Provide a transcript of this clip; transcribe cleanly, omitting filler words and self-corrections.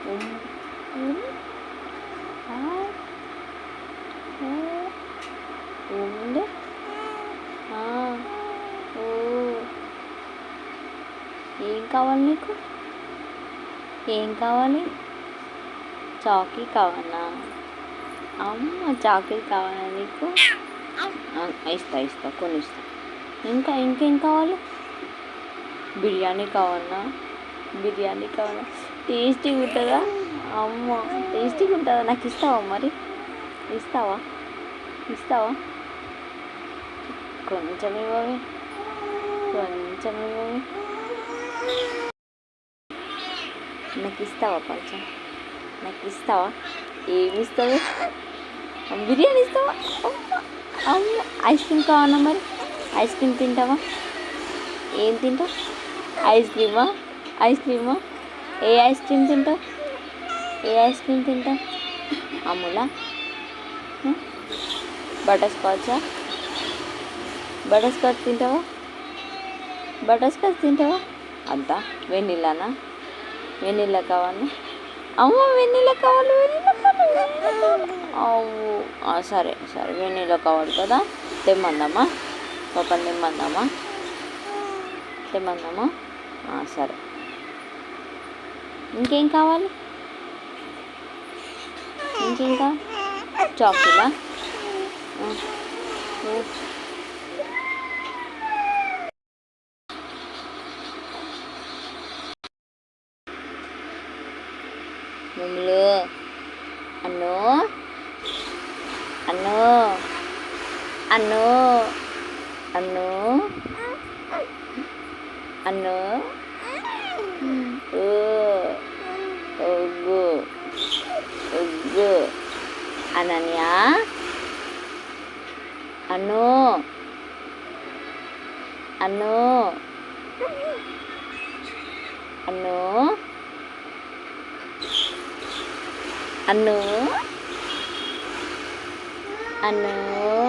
ఉమ్, ఉమ్, ఆ, ఊ, ఉండే ఆ, ఓ. ఏం కావాలి నీకు? ఏం కావాలి? చాకీ కావాలా? అమ్మ చాకీ కావాలా నీకు? ఇస్తా ఇస్తా కొనిస్తా. ఇంకేం కావాలి? బిర్యానీ కావాలా? బిర్యానీ కావాలా? టేస్టీగా ఉంటుందా? అమ్మ టేస్టీగా ఉంటుందా? నాకు ఇస్తావా మరి? ఇస్తావా? ఇస్తావా? కొంచెం ఇవ్వవి, కొంచెం ఇవ్వవి. నాకు ఇస్తావా కొంచెం? నాకు ఇస్తావా? ఏమి ఇస్తావు? బిర్యానీ ఇస్తావా? అమ్మ ఐస్ క్రీమ్ కావాలా మరి? ఐస్ క్రీమ్ తింటావా? ఏం తింటావు? ఐస్ క్రీమా? ఐస్ క్రీమా? ఏ ఐస్ క్రీమ్ తింటావు? ఏ ఐస్ క్రీమ్ తింటావు? అమ్ములా? బటర్ స్కాచా? బటర్ స్కాచ్ తింటావా? బటర్ స్కాచ్ తింటావా? అంతా వెన్నీలానా? వెన్నీలా కావాలి? అమ్మ వెన్నీలా కావాలి, వెన్నీలా కావాలి, వెన్నీలా కావాలి. అవ్వు సరే సరే వెన్నీలా కావాలి కదా, తెమ్మందామా? పాపని తెమ్మందామా? తెమ్మందామా? సరే. ఇంకేం కావాలి? ఇంకేం కావాలి? చాక్లెటా? మమ్మలు అన్నో అన్నో అన్నో అన్నో అన్నో ఒగ్గు ఒగ్గు అనన్య అన్నో అన్నో అన్నో అన్నో అన్నో